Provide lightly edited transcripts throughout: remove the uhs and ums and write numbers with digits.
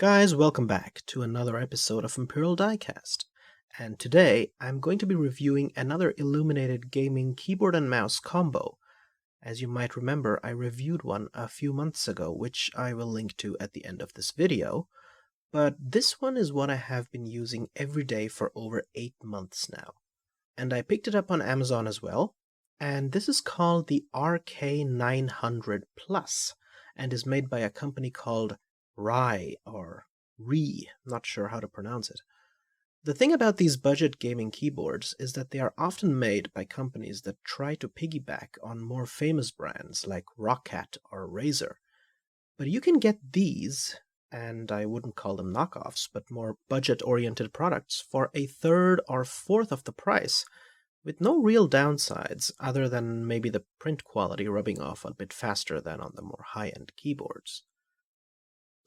Guys, welcome back to another episode of Imperial Diecast. And today I'm going to be reviewing another illuminated gaming keyboard and mouse combo. As you might remember, I reviewed one a few months ago, which I will link to at the end of this video. But this one is what I have been using every day for over 8 months now. And I picked it up on Amazon as well. And this is called the RK900 Plus and is made by a company called Rye or Re, not sure how to pronounce it. The thing about these budget gaming keyboards is that they are often made by companies that try to piggyback on more famous brands like Roccat or Razer. But you can get these, and I wouldn't call them knockoffs, but more budget-oriented products for a third or fourth of the price, with no real downsides other than maybe the print quality rubbing off a bit faster than on the more high-end keyboards.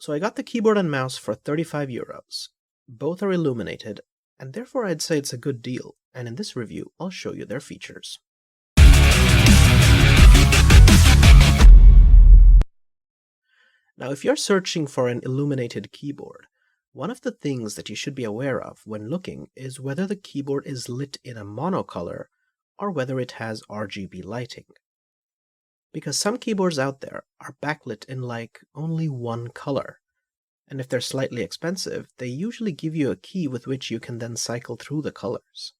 So I got the keyboard and mouse for 35 euros. Both are illuminated, and therefore I'd say it's a good deal, and in this review I'll show you their features. Now if you're searching for an illuminated keyboard, one of the things that you should be aware of when looking is whether the keyboard is lit in a monocolor or whether it has RGB lighting. Because some keyboards out there are backlit in like only one color, and if they're slightly expensive, they usually give you a key with which you can then cycle through the colors.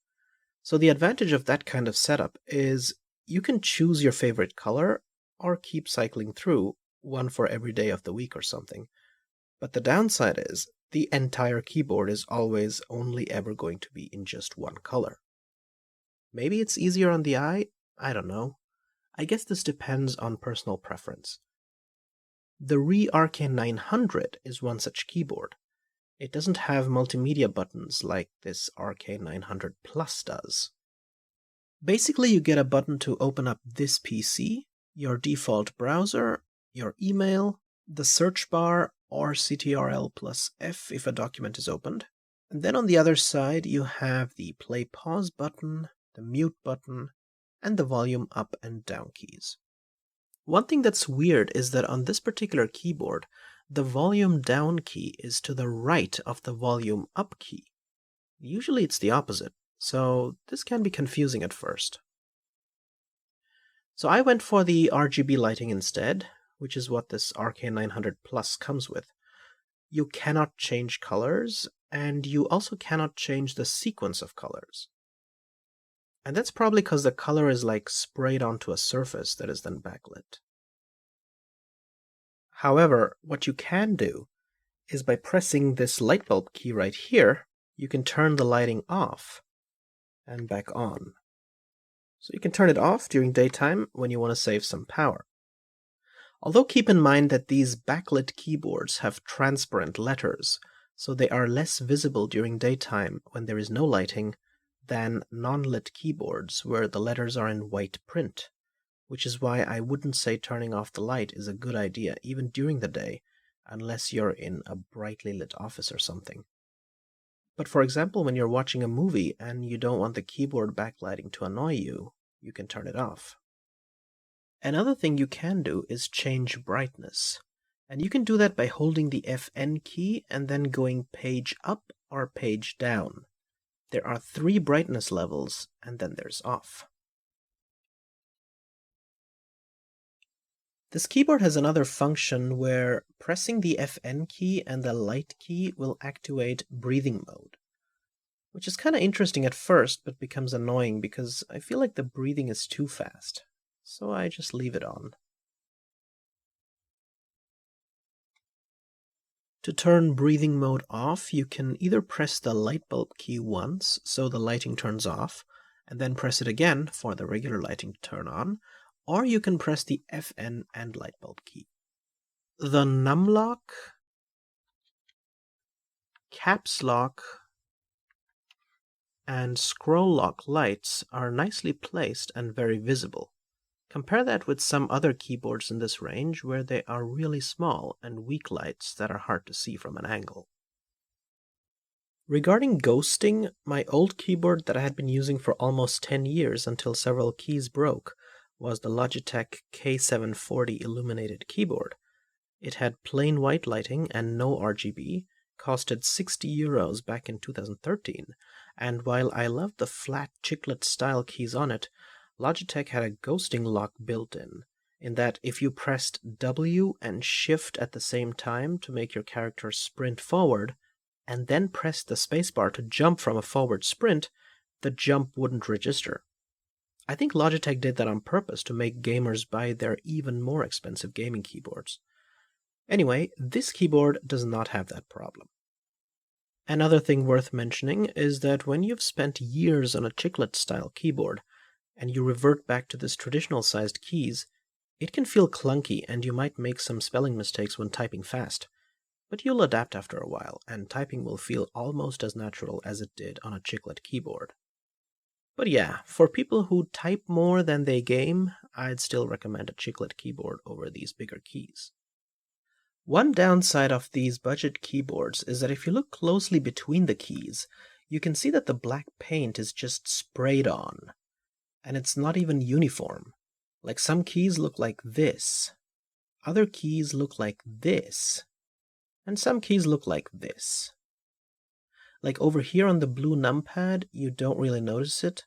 So the advantage of that kind of setup is you can choose your favorite color or keep cycling through, one for every day of the week or something. But the downside is the entire keyboard is always only ever going to be in just one color. Maybe it's easier on the eye, I don't know. I guess this depends on personal preference. The RK900 is one such keyboard. It doesn't have multimedia buttons like this RK900 Plus does. Basically, you get a button to open up this PC, your default browser, your email, the search bar, or Ctrl+F if a document is opened. And then on the other side, you have the play pause button, the mute button, and the volume up and down keys. One thing that's weird is that on this particular keyboard, the volume down key is to the right of the volume up key. Usually it's the opposite, so this can be confusing at first. So I went for the RGB lighting instead, which is what this RK900 Plus comes with. You cannot change colors, and you also cannot change the sequence of colors. And that's probably because the color is like sprayed onto a surface that is then backlit. However, what you can do is by pressing this light bulb key right here, you can turn the lighting off and back on. So you can turn it off during daytime when you want to save some power. Although keep in mind that these backlit keyboards have transparent letters, so they are less visible during daytime when there is no lighting than non-lit keyboards where the letters are in white print, which is why I wouldn't say turning off the light is a good idea even during the day, unless you're in a brightly lit office or something. But for example, when you're watching a movie and you don't want the keyboard backlighting to annoy you, you can turn it off. Another thing you can do is change brightness, and you can do that by holding the FN key and then going page up or page down. There are 3 brightness levels, and then there's off. This keyboard has another function where pressing the FN key and the light key will activate breathing mode, which is kind of interesting at first, but becomes annoying because I feel like the breathing is too fast, so I just leave it on. To turn breathing mode off, you can either press the light bulb key once, so the lighting turns off, and then press it again for the regular lighting to turn on, or you can press the FN and light bulb key. The numlock, caps lock, and scroll lock lights are nicely placed and very visible. Compare that with some other keyboards in this range where they are really small and weak lights that are hard to see from an angle. Regarding ghosting, my old keyboard that I had been using for almost 10 years until several keys broke was the Logitech K740 illuminated keyboard. It had plain white lighting and no RGB, costed €60 back in 2013, and while I loved the flat chiclet style keys on it, Logitech had a ghosting lock built in that if you pressed W and Shift at the same time to make your character sprint forward, and then pressed the spacebar to jump from a forward sprint, the jump wouldn't register. I think Logitech did that on purpose to make gamers buy their even more expensive gaming keyboards. Anyway, this keyboard does not have that problem. Another thing worth mentioning is that when you've spent years on a chiclet-style keyboard, and you revert back to this traditional-sized keys, it can feel clunky and you might make some spelling mistakes when typing fast. But you'll adapt after a while, and typing will feel almost as natural as it did on a chiclet keyboard. But yeah, for people who type more than they game, I'd still recommend a chiclet keyboard over these bigger keys. One downside of these budget keyboards is that if you look closely between the keys, you can see that the black paint is just sprayed on, and it's not even uniform. Like some keys look like this, other keys look like this, and some keys look like this. Like over here on the blue numpad, you don't really notice it,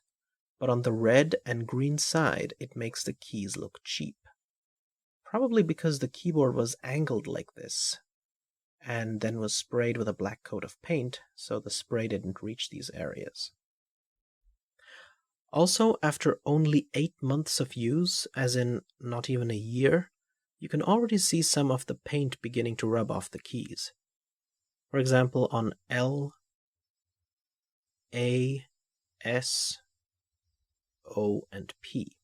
but on the red and green side, it makes the keys look cheap. Probably because the keyboard was angled like this, and then was sprayed with a black coat of paint, so the spray didn't reach these areas. Also, after only 8 months of use, as in not even a year, you can already see some of the paint beginning to rub off the keys. For example, on L, A, S, O, and P.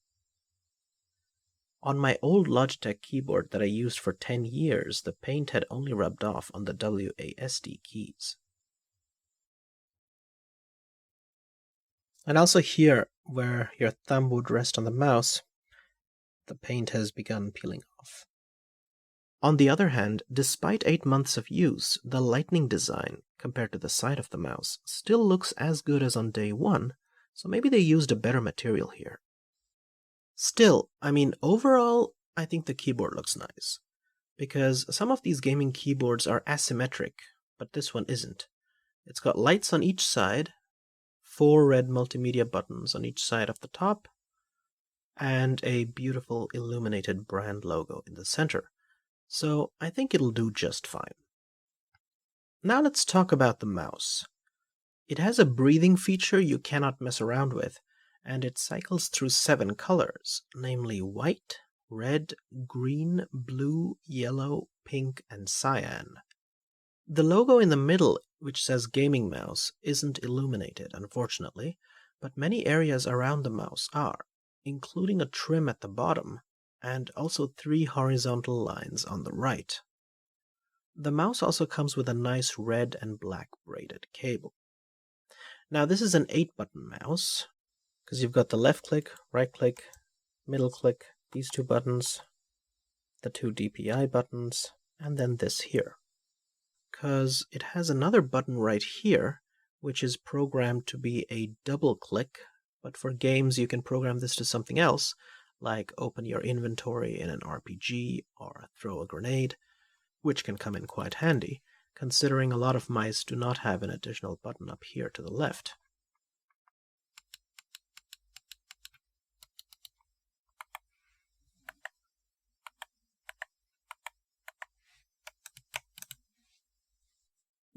On my old Logitech keyboard that I used for 10 years, the paint had only rubbed off on the WASD keys. And also here, where your thumb would rest on the mouse, the paint has begun peeling off. On the other hand, despite 8 months of use, the lightning design, compared to the side of the mouse, still looks as good as on day one, so maybe they used a better material here. Still, overall, I think the keyboard looks nice, because some of these gaming keyboards are asymmetric, but this one isn't. It's got lights on each side, 4 red multimedia buttons on each side of the top, and a beautiful illuminated brand logo in the center. So I think it'll do just fine. Now let's talk about the mouse. It has a breathing feature you cannot mess around with, and it cycles through 7 colors, namely white, red, green, blue, yellow, pink, and cyan. The logo in the middle, which says gaming mouse, isn't illuminated, unfortunately, but many areas around the mouse are, including a trim at the bottom, and also 3 horizontal lines on the right. The mouse also comes with a nice red and black braided cable. Now this is an 8-button mouse, because you've got the left click, right click, middle click, these 2 buttons, the 2 DPI buttons, and then this here. Because it has another button right here, which is programmed to be a double click, but for games you can program this to something else, like open your inventory in an RPG or throw a grenade, which can come in quite handy, considering a lot of mice do not have an additional button up here to the left.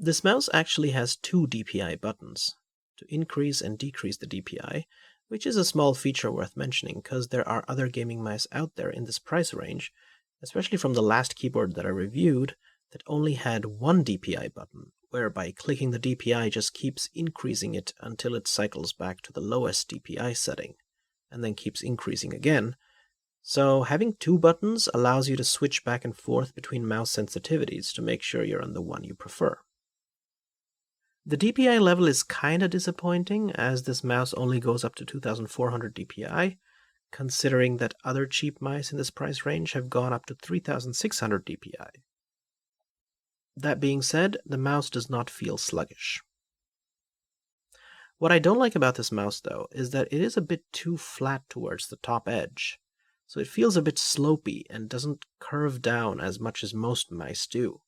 This mouse actually has 2 DPI buttons, to increase and decrease the DPI, which is a small feature worth mentioning because there are other gaming mice out there in this price range, especially from the last keyboard that I reviewed, that only had 1 DPI button, whereby clicking the DPI just keeps increasing it until it cycles back to the lowest DPI setting, and then keeps increasing again. So having 2 buttons allows you to switch back and forth between mouse sensitivities to make sure you're on the one you prefer. The DPI level is kinda disappointing, as this mouse only goes up to 2400 DPI, considering that other cheap mice in this price range have gone up to 3600 DPI. That being said, the mouse does not feel sluggish. What I don't like about this mouse, though, is that it is a bit too flat towards the top edge, so it feels a bit slopey and doesn't curve down as much as most mice do.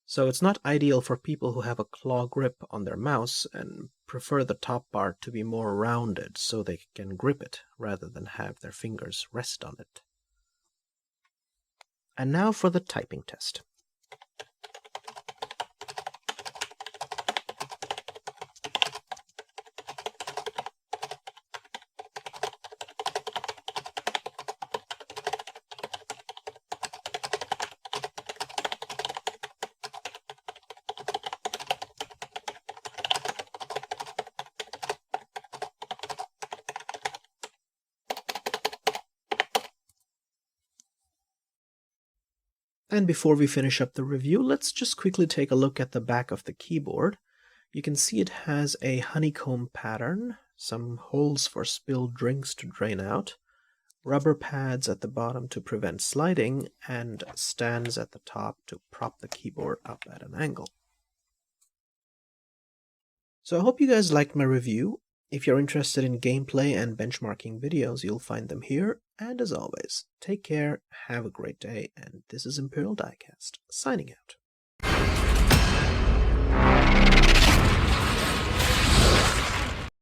So it's not ideal for people who have a claw grip on their mouse and prefer the top part to be more rounded so they can grip it rather than have their fingers rest on it. And now for the typing test. And before we finish up the review, let's just quickly take a look at the back of the keyboard. You can see it has a honeycomb pattern, some holes for spilled drinks to drain out, rubber pads at the bottom to prevent sliding, and stands at the top to prop the keyboard up at an angle. So I hope you guys liked my review. If you're interested in gameplay and benchmarking videos, you'll find them here. And as always, take care, have a great day, and this is Imperial Diecast, signing out.